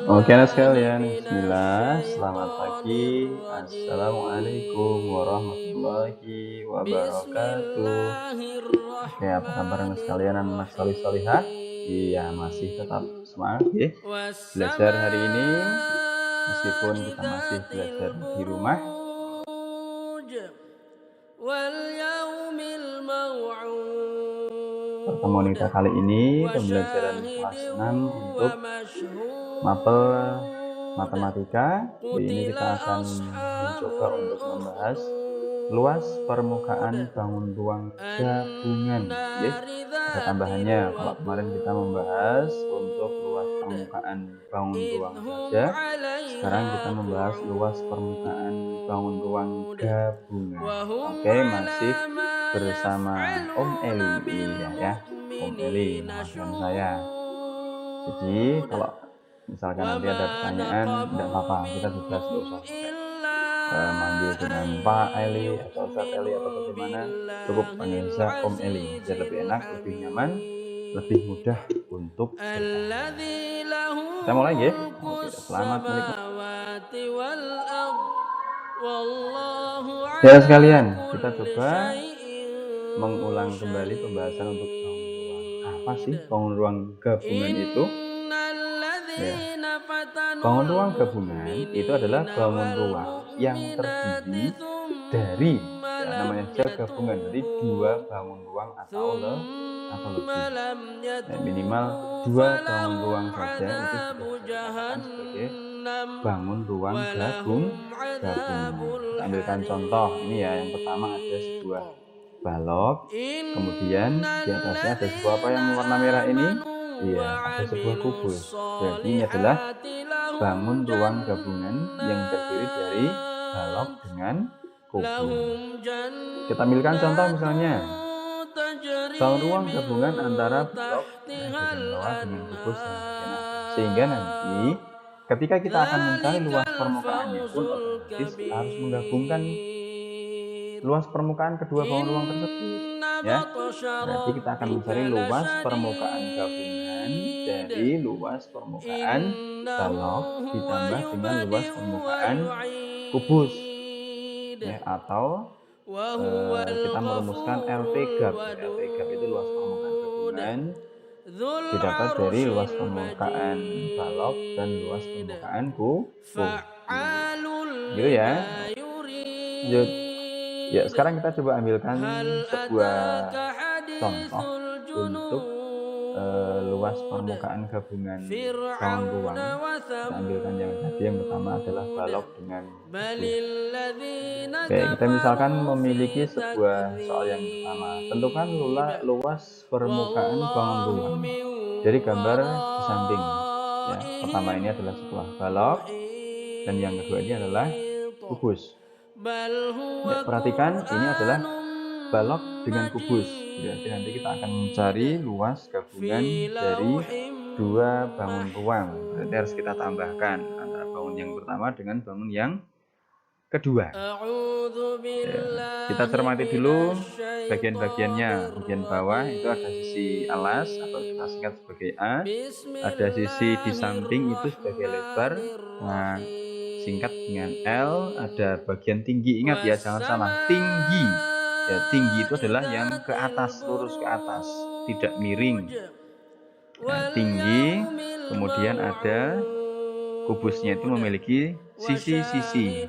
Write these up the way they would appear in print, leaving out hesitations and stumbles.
Oke anak sekalian, bismillah, selamat pagi. Assalamualaikum warahmatullahi wabarakatuh. Oke, apa kabar anak sekalian, anak solih-solihah? Iya, masih tetap semangat ya belajar hari ini, meskipun kita masih belajar di rumah. Pertemuan kita kali ini pembelajaran kelas 6 untuk mapel matematika. Hari ini kita akan mencoba untuk membahas luas permukaan bangun ruang gabungan. Ya, ada tambahannya. Kalau kemarin kita membahas untuk luas permukaan bangun ruang saja, sekarang kita membahas luas permukaan bangun ruang gabungan. Oke, masih bersama Om Eli. Iya ya, Om Eli, nama saya. Jadi kalau misalkan nanti ada pertanyaan, tidak apa-apa, kita bebas, nggak usah manggil dengan Pak Eli atau Ustadz Eli atau bagaimana, cukup panggil saja Om Eli, biar lebih enak, lebih nyaman, lebih mudah untuk bertanya. Kita mulai ya. Oke, selamat menikmati. Ya sekalian, kita coba mengulang kembali pembahasan untuk bangun ruang. Apa sih bangun ruang gabungan itu? Ya. Bangun ruang gabungan itu adalah bangun ruang yang terdiri dari, ya, namanya saja gabungan, dari dua bangun ruang atau lebih. Ya, minimal dua bangun ruang saja itu sudah dikatakan sebagai bangun ruang gabungan. Kita ambilkan contoh ini ya. Yang pertama ada sebuah balok, kemudian di atasnya ada sebuah apa yang warna merah ini? Iya, ada sebuah kubus. Jadi ini adalah bangun ruang gabungan yang terdiri dari balok dengan kubus. Kita ambilkan contoh misalnya bangun ruang gabungan antara balok yang bagian bawah dengan kubus yang bagian atas. Sehingga nanti ketika kita akan mencari luas permukaannya pun otomatis kita harus menggabungkan luas permukaan kedua bangun ruang tersebut. Ya, berarti kita akan mencari luas permukaan gabungan dari luas permukaan balok ditambah dengan luas permukaan kubus. Ya, atau kita merumuskan LP gap. LP gap itu luas permukaan gabungan didapat dari luas permukaan balok dan luas permukaan kubus. Gitu ya. Lanjut. Ya, sekarang kita coba ambilkan sebuah contoh untuk luas permukaan gabungan bangun ruang. Kita ambilkan yang tadi, yang pertama adalah balok dengan kubus. Oke, kita misalkan memiliki sebuah soal yang pertama. Tentukan luas permukaan bangun ruang dari gambar di samping. Ya, pertama ini adalah sebuah balok dan yang kedua ini adalah kubus. Ya, perhatikan ini adalah balok dengan kubus. Jadi nanti kita akan mencari luas gabungan dari dua bangun ruang. Berarti harus kita tambahkan antara bangun yang pertama dengan bangun yang kedua. Ya, kita cermati dulu bagian-bagiannya. Bagian bawah itu ada sisi alas atau kita singkat sebagai A. Ada sisi di samping itu sebagai lebar. Nah, singkat dengan L. Ada bagian tinggi, ingat ya, jangan salah, tinggi. Ya, tinggi itu adalah yang ke atas, lurus ke atas, tidak miring. Ya, tinggi. Kemudian ada kubusnya itu memiliki sisi-sisi.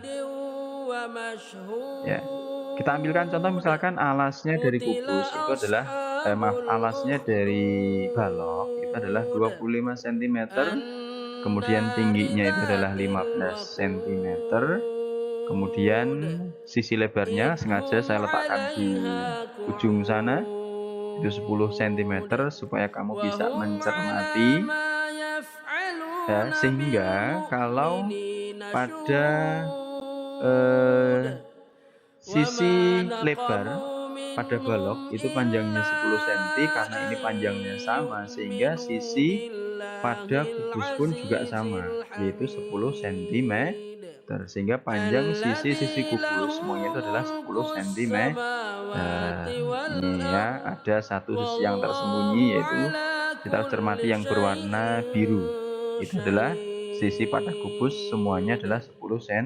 Ya, kita ambilkan contoh misalkan alasnya dari kubus itu adalah alasnya dari balok itu adalah 25 cm. Kemudian tingginya itu adalah 15 cm. Kemudian sisi lebarnya sengaja saya letakkan di ujung sana, itu 10 cm supaya kamu bisa mencermati. Ya, sehingga kalau pada sisi lebar pada balok itu panjangnya 10 cm, karena ini panjangnya sama, sehingga sisi pada kubus pun juga sama, yaitu 10 cm. Sehingga panjang sisi kubus semuanya itu adalah 10 cm. Ini ya, ada satu sisi yang tersembunyi, yaitu kita harus cermati yang berwarna biru. Itu adalah sisi pada kubus, semuanya adalah 10 cm.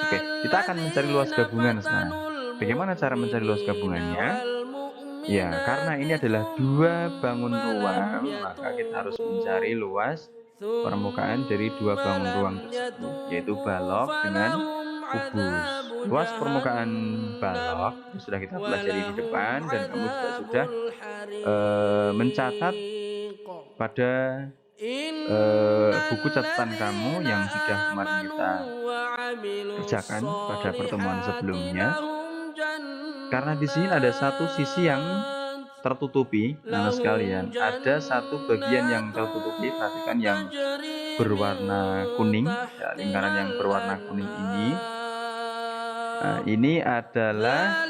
Oke, kita akan mencari luas gabungan sekarang. Bagaimana cara mencari luas gabungannya? Ya, karena ini adalah 2 bangun ruang, maka kita harus mencari luas permukaan dari 2 bangun ruang tersebut, yaitu balok dengan kubus. Luas permukaan balok sudah kita pelajari di depan, dan kamu juga sudah mencatat pada buku catatan kamu yang sudah kemarin kita kerjakan pada pertemuan sebelumnya. Karena di sini ada satu sisi yang tertutupi, anak sekalian, ada satu bagian yang tertutupi. Perhatikan yang berwarna kuning, ya, lingkaran yang berwarna kuning ini. Nah, ini adalah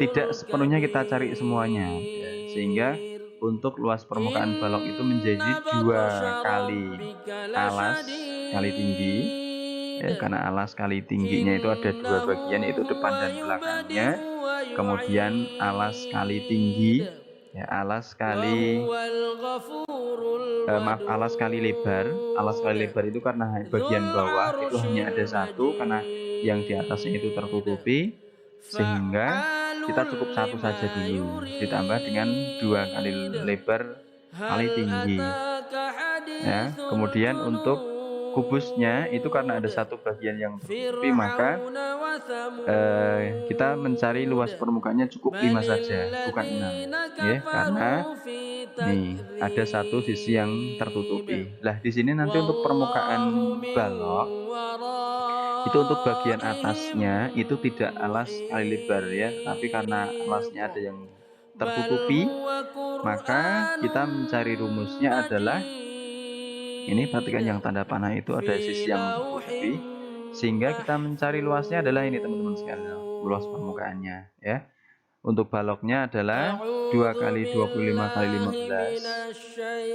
tidak sepenuhnya kita cari semuanya, ya, sehingga untuk luas permukaan balok itu menjadi 2 kali alas kali tinggi, ya, karena alas kali tingginya itu ada 2 bagian, yaitu depan dan belakangnya. Kemudian alas kali tinggi, ya, alas kali alas kali lebar. Alas kali lebar itu karena bagian bawah itu hanya ada 1, karena yang di atasnya itu tertutupi, sehingga kita cukup 1 saja dulu, ditambah dengan 2 kali lebar kali tinggi, ya. Kemudian untuk kubusnya itu karena ada 1 bagian yang tertutupi, maka kita mencari luas permukaannya cukup 5 saja, bukan 6, ya, karena nih ada 1 sisi yang tertutupi. Lah di sini nanti untuk permukaan balok itu untuk bagian atasnya itu tidak alas kali lebar, ya, tapi karena alasnya ada yang tertutupi, maka kita mencari rumusnya adalah ini. Perhatikan yang tanda panah itu ada sisi yang tertutupi, sehingga kita mencari luasnya adalah ini, teman-teman sekalian, luas permukaannya, ya. Untuk baloknya adalah 2 kali 25 kali 15.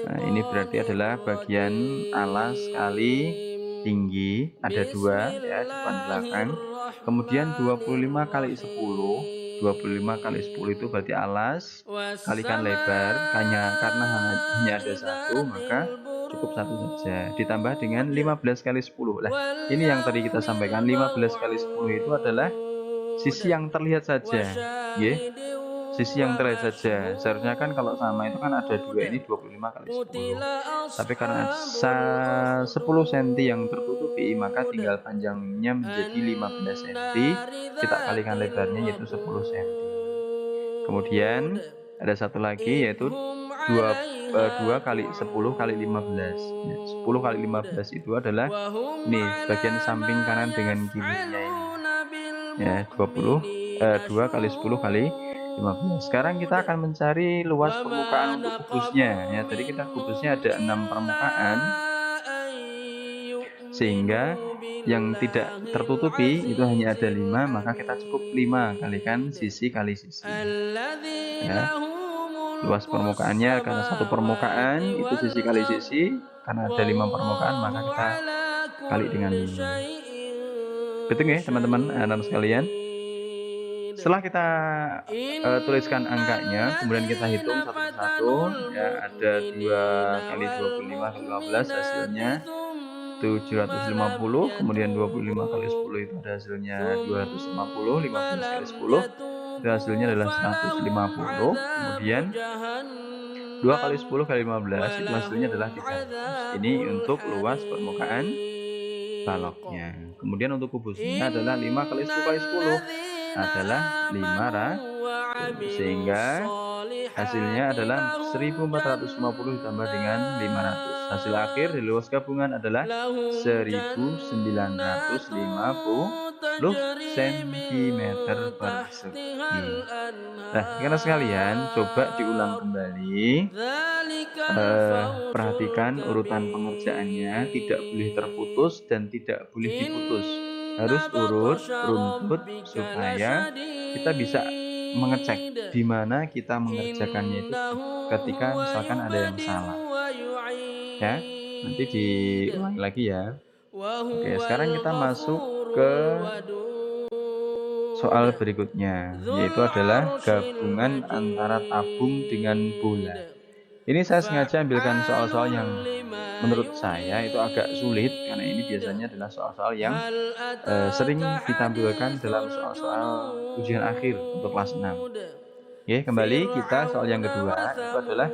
Nah, ini berarti adalah bagian alas kali tinggi, ada 2, ya, depan belakang. Kemudian 25 kali 10, 25 kali 10 itu berarti alas kalikan lebar, karena hanya ada 1, maka cukup 1 saja, ditambah dengan 15 kali 10. Lah ini yang tadi kita sampaikan, 15 kali 10 itu adalah sisi yang terlihat saja, ya, sisi yang terlihat saja. Seharusnya kan kalau sama itu kan ada 2, ini 25 kali 10, tapi karena 10 cm yang tertutupi, maka tinggal panjangnya menjadi 15 cm, kita kalikan lebarnya yaitu 10 cm. Kemudian ada 1 lagi, yaitu 2 kali 10 kali 15. 10 kali 15 itu adalah ini bagian samping kanan dengan kirinya ini, ya, 2 kali 10 kali 15. Sekarang kita akan mencari luas permukaan untuk kubusnya, ya. Tadi kita kubusnya ada 6 permukaan, sehingga yang tidak tertutupi itu hanya ada 5, maka kita cukup 5 kalikan sisi kali sisi, ya. Luas permukaannya karena 1 permukaan itu sisi kali sisi, karena ada 5 permukaan maka kita kali dengan 5. Betul ya teman-teman, anak sekalian? Setelah kita tuliskan angkanya, kemudian kita hitung satu persatu, ya, ada 2 kali 25 kali 15 hasilnya 750, kemudian 25 kali 10 itu ada hasilnya 250, 15 kali 10 itu hasilnya adalah 150, kemudian 2 kali 10 kali 15 itu hasilnya adalah 300. Ini untuk luas permukaan baloknya. Kemudian untuk kubusnya adalah 5 kali 10 kali 10 adalah 500, sehingga hasilnya adalah 1450 ditambah dengan 500. Hasil akhir dari luas gabungan adalah 1950 cm persegi. Nah, rekan sekalian, coba diulang kembali. Perhatikan urutan pengerjaannya, tidak boleh terputus dan tidak boleh diputus. Harus urut, runtut, supaya kita bisa mengecek di mana kita mengerjakannya itu ketika misalkan ada yang salah, ya. Nanti diulangi lagi ya. Oke, sekarang kita masuk ke soal berikutnya, yaitu adalah gabungan antara tabung dengan bola. Ini saya sengaja ambilkan soal-soal yang menurut saya itu agak sulit, karena ini biasanya adalah soal-soal yang sering ditampilkan dalam soal-soal ujian akhir untuk kelas 6. Oke, kembali kita soal yang kedua, itu adalah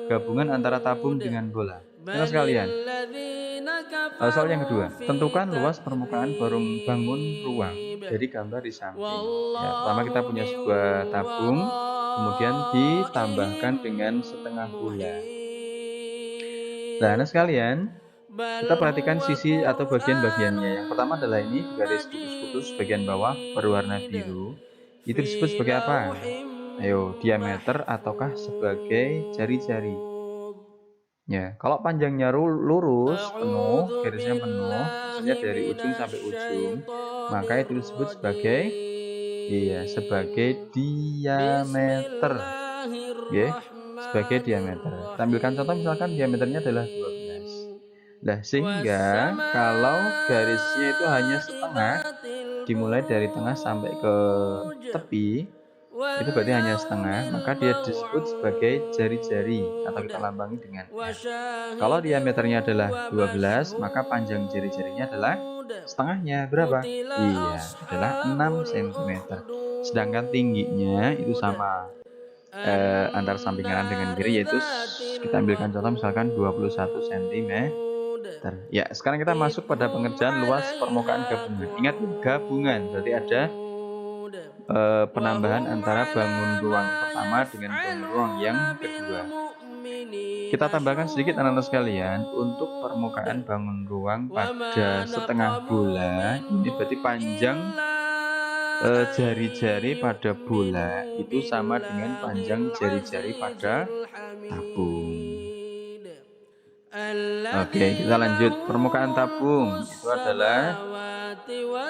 gabungan antara tabung dengan bola. Nah sekalian, soal yang kedua, tentukan luas permukaan bangun ruang dari gambar di samping. Ya, pertama kita punya sebuah tabung, kemudian ditambahkan dengan setengah bola. Nah sekalian, kita perhatikan sisi atau bagian-bagiannya. Yang pertama adalah ini garis putus-putus bagian bawah berwarna biru. Itu disebut sebagai apa? Ayo, diameter ataukah sebagai jari-jari? Ya, kalau panjangnya lurus, penuh, garisnya penuh, maksudnya dari ujung sampai ujung, maka itu disebut sebagai sebagai diameter. Ya, sebagai diameter. Tampilkan contoh misalkan diameternya adalah 12. Nah, sehingga kalau garisnya itu hanya setengah, dimulai dari tengah sampai ke tepi, itu berarti hanya setengah, maka dia disebut sebagai jari-jari atau kita lambangi dengan R. Kalau diameternya adalah 12, maka panjang jari-jarinya adalah setengahnya berapa? Iya, adalah 6 cm. Sedangkan tingginya itu sama antar samping kanan dengan kiri, yaitu kita ambilkan contoh misalkan 21 cm. Ya, sekarang kita masuk pada pengerjaan luas permukaan gabungan. Ingat, gabungan berarti ada penambahan antara bangun ruang pertama dengan bangun ruang yang kedua. Kita tambahkan sedikit anak-anak sekalian, untuk permukaan bangun ruang pada setengah bola, ini berarti panjang jari-jari pada bola itu sama dengan panjang jari-jari pada tabung. Oke, kita lanjut. Permukaan tabung itu adalah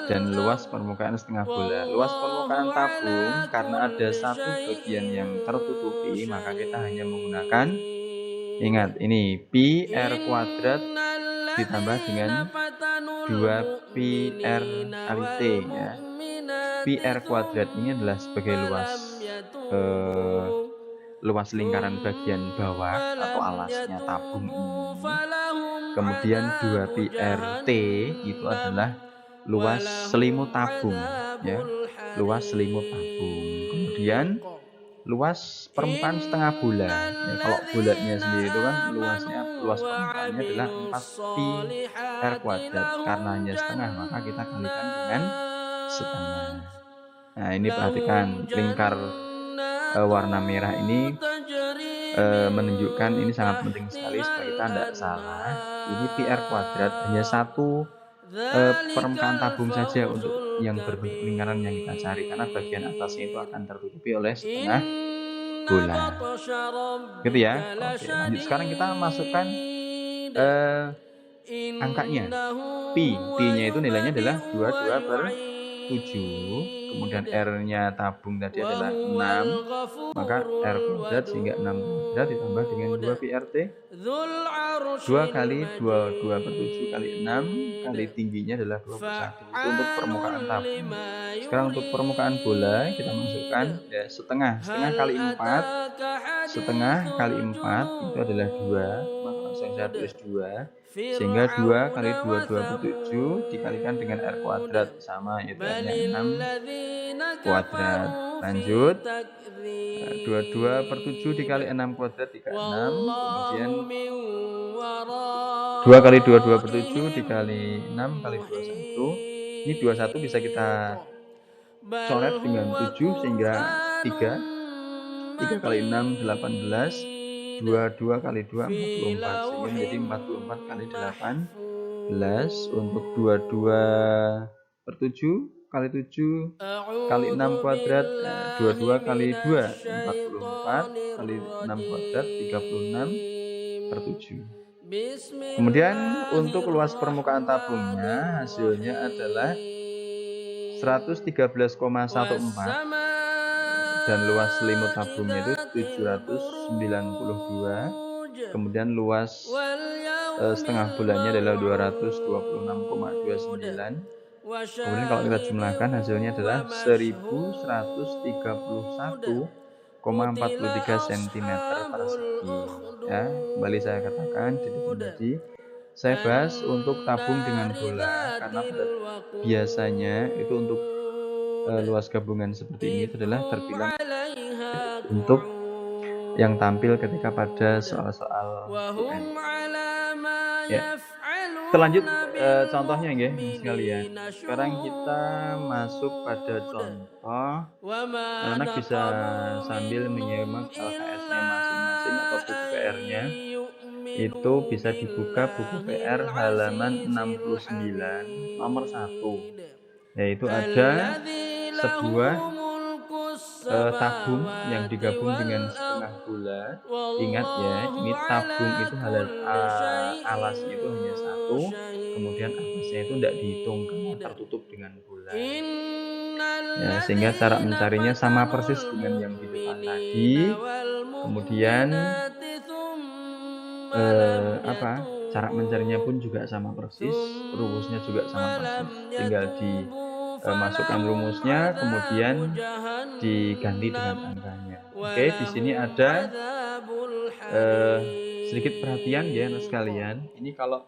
dan luas permukaan setengah bola. Luas permukaan tabung karena ada satu bagian yang tertutupi, maka kita hanya menggunakan, ingat ini pi r kuadrat ditambah dengan 2 pi r kali t ya. Pi r kuadrat ini adalah sebagai luas lingkaran bagian bawah atau alasnya tabung ini. Kemudian 2 pi r t itu adalah luas selimut tabung ya, luas selimut tabung. Kemudian luas permukaan setengah bola ya, kalau bolanya sendiri itu kan luas permukaannya adalah 4 pi r kuadrat, karena hanya setengah maka kita kalikan dengan setengah. Nah, ini perhatikan lingkar warna merah ini menunjukkan ini sangat penting sekali supaya kita tidak salah. Ini pi r kuadrat hanya satu permukaan tabung saja untuk yang berbentuk lingkaran yang kita cari, karena bagian atasnya itu akan tertutupi oleh setengah bola. Gitu ya. Oke, lanjut. Sekarang kita masukkan angkanya. Pi-nya itu nilainya adalah 22/7. Kemudian R-nya tabung tadi adalah 6, maka R kuadrat sehingga 6 kuadrat ditambah dengan 2 pi RT. 2 kali 22/7 kali 6 kali tingginya adalah 21. Itu untuk permukaan tabung. Sekarang untuk permukaan bola kita masukkan ya, setengah kali 4. Setengah kali 4 itu adalah 2, maka langsung saya tulis 2. Sehingga 2 kali 22/7 dikalikan dengan R kuadrat sama, yaitu hanya 6 kuadrat. Lanjut, 22/7 dikali 6 kuadrat dikali 6, kemudian 2 kali 22/7 dikali 6 kali 21. Ini 21 bisa kita coret dengan 7 sehingga 3 kali 6 18, 22 kali 2 44, sehingga menjadi 44 kali 18. Untuk 22/7 kali 7 kali 6 kuadrat, 22 kali 2 44 kali 6 kuadrat 36/7. Kemudian untuk luas permukaan tabungnya hasilnya adalah 113,14, dan luas selimut tabungnya itu 792. Kemudian luas setengah bulannya adalah 226,29. Kemudian kalau kita jumlahkan hasilnya adalah 1131,43 cm persegi. Ya, kembali saya katakan di depan tadi, saya bahas untuk tabung dengan bola karena biasanya itu untuk luas gabungan seperti ini adalah terbilang untuk yang tampil ketika pada soal-soal UN. Ya, terlanjut contohnya ya sekalian. Sekarang kita masuk pada contoh. Anak-anak bisa sambil menyimak LKS-nya masing-masing atau buku PR-nya. Itu bisa dibuka buku PR halaman 69 nomor 1. Yaitu ada sebuah tabung yang digabung dengan setengah bola. Ingat ya, ini tabung itu alasnya itu hanya 1, kemudian atasnya itu tidak dihitung karena tertutup dengan bola. Ya, sehingga cara mencarinya sama persis dengan yang di depan tadi. Kemudian cara mencarinya pun juga sama persis, rumusnya juga sama persis. Tinggal dimasukkan rumusnya, kemudian diganti dengan angkanya. Oke, di sini ada sedikit perhatian ya anak sekalian. Ini kalau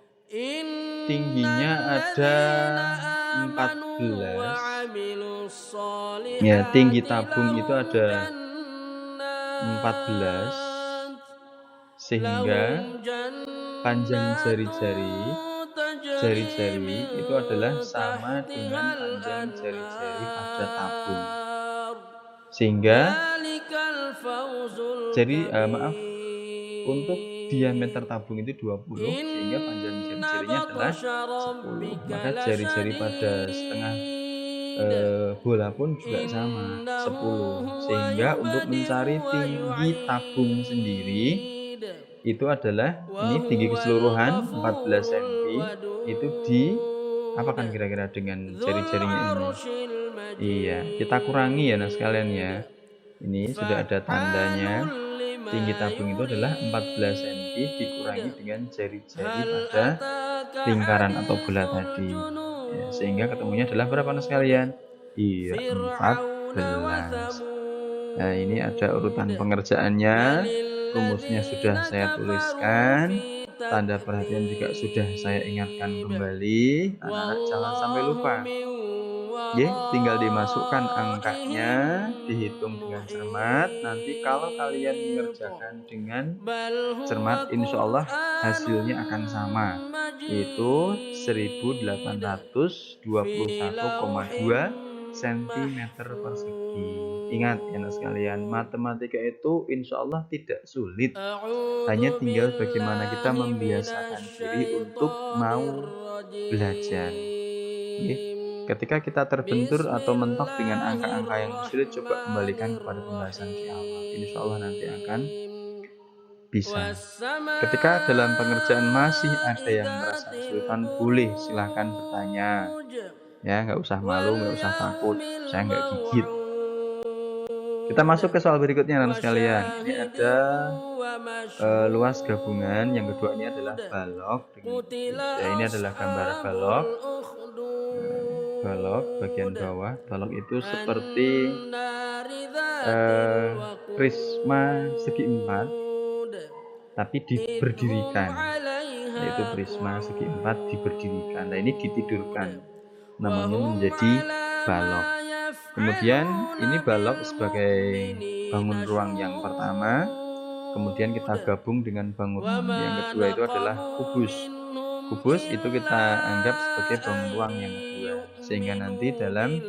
tingginya ada 14, ya tinggi tabung itu ada 14, sehingga panjang jari-jari itu adalah sama dengan panjang jari-jari pada tabung. Sehingga untuk diameter tabung itu 20, sehingga panjang jari-jarinya adalah 10. Maka jari-jari pada setengah bola pun juga sama, 10. Sehingga untuk mencari tinggi tabung sendiri itu adalah ini tinggi keseluruhan 14 cm, itu apakan kira-kira dengan jari-jarinya ini? Iya, kita kurangi ya nah sekalian ya. Ini sudah ada tandanya. Tinggi tabung itu adalah 14 cm dikurangi dengan jari-jari pada lingkaran atau bola tadi. Ya, sehingga ketemunya adalah berapa nah sekalian? Iya, 14. Nah, ini ada urutan pengerjaannya. Rumusnya sudah saya tuliskan, tanda perhatian juga sudah saya ingatkan kembali. Anak-anak jangan sampai lupa. Tinggal dimasukkan angkanya, dihitung dengan cermat. Nanti kalau kalian mengerjakan dengan cermat, insya Allah hasilnya akan sama, yaitu 1821,2 cm persegi. Ingat ya anak sekalian, matematika itu insya Allah tidak sulit. Hanya tinggal bagaimana kita membiasakan diri untuk mau belajar. Ketika kita terbentur atau mentok dengan angka-angka yang sulit, coba kembalikan kepada pembahasan di awal. Insya Allah nanti akan bisa. Ketika dalam pengerjaan masih ada yang merasa kesulitan, boleh silahkan bertanya. Ya, nggak usah malu, nggak usah takut. Saya nggak gigit. Kita masuk ke soal berikutnya anak sekalian. Ini ada luas gabungan. Yang kedua ini adalah balok. Ya, ini adalah gambar balok. Balok bagian bawah. Balok itu seperti prisma segi empat, tapi diberdirikan. Yaitu prisma segi empat diberdirikan. Nah, ini ditidurkan. Namanya menjadi balok. Kemudian ini balok sebagai bangun ruang yang pertama. Kemudian kita gabung dengan bangunan yang kedua, itu adalah kubus. Kubus itu kita anggap sebagai bangun ruang yang kedua. Sehingga nanti dalam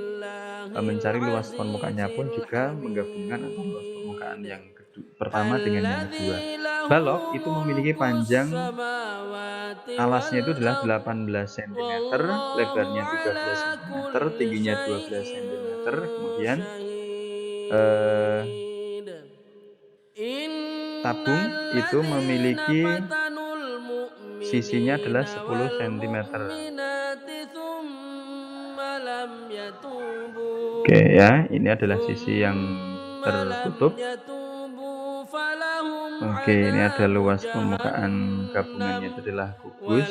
mencari luas permukaannya pun juga menggabungkan antara luas permukaan yang pertama dengan yang kedua. Balok itu memiliki panjang alasnya itu adalah 18 cm, lebarnya 13 cm, tingginya 12 cm. Kemudian tabung itu memiliki sisinya adalah 10 cm. Oke ya, ini adalah sisi yang tertutup. Oke, ini ada luas permukaan gabungannya itu adalah kubus.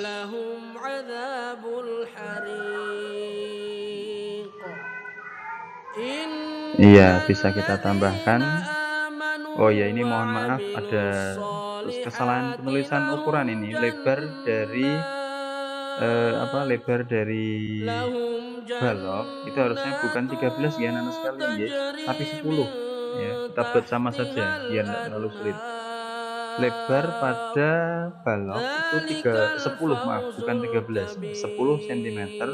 Iya, bisa kita tambahkan. Oh ya, ini mohon maaf ada kesalahan penulisan ukuran ini. Lebar dari balok itu harusnya bukan 13 ya anak-anak sekalian ya, tapi 10 ya. Kita buat sama saja biar tidak terlalu sulit. Lebar pada balok itu 10 maaf, bukan 13 ya, 10 sentimeter.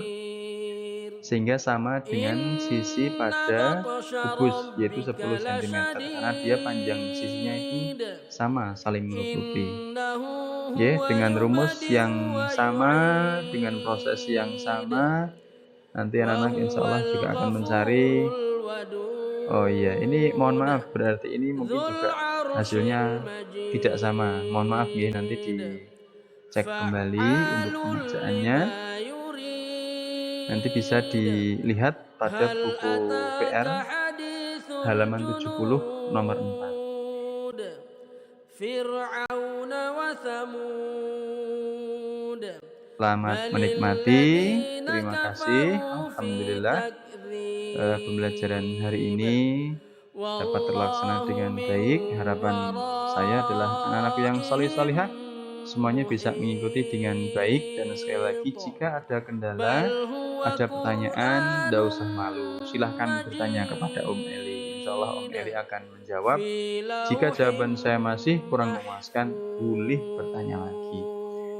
Sehingga sama dengan sisi pada kubus, yaitu 10 sentimeter, karena dia panjang sisinya itu sama, saling menutupi. Ya, dengan rumus yang sama, dengan proses yang sama, nanti anak-anak insya Allah juga akan mencari. Oh iya, ini mohon maaf, berarti ini mungkin juga hasilnya tidak sama. Mohon maaf ya, nanti dicek kembali untuk pengerjaannya. Nanti bisa dilihat pada buku PR halaman 70 nomor 4. Selamat menikmati. Terima kasih. Alhamdulillah, pembelajaran hari ini dapat terlaksana dengan baik. Harapan saya adalah anak-anakku yang sholih-sholihah semuanya bisa mengikuti dengan baik. Dan sekali lagi, jika ada kendala, ada pertanyaan, tidak usah malu. Silahkan bertanya kepada Om Eli. Insya Allah Om Eli akan menjawab. Jika jawaban saya masih kurang memuaskan, boleh bertanya lagi.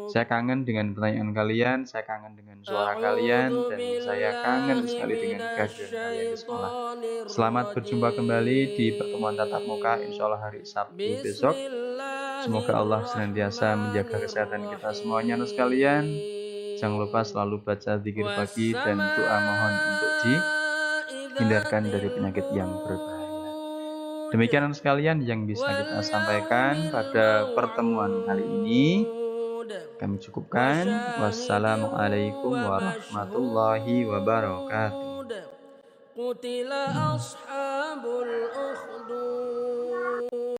Saya kangen dengan pertanyaan kalian, saya kangen dengan suara kalian, dan saya kangen sekali dengan kehadiran kalian di sekolah. Selamat berjumpa kembali di pertemuan tatap muka insya Allah hari Sabtu besok. Semoga Allah senantiasa menjaga kesehatan kita semuanya sekalian. Jangan lupa selalu baca zikir pagi dan doa mohon untuk dihindarkan dari penyakit yang berbahaya. Demikian sekalian yang bisa kita sampaikan pada pertemuan kali ini. Kami cukupkan. Wassalamualaikum warahmatullahi wabarakatuh.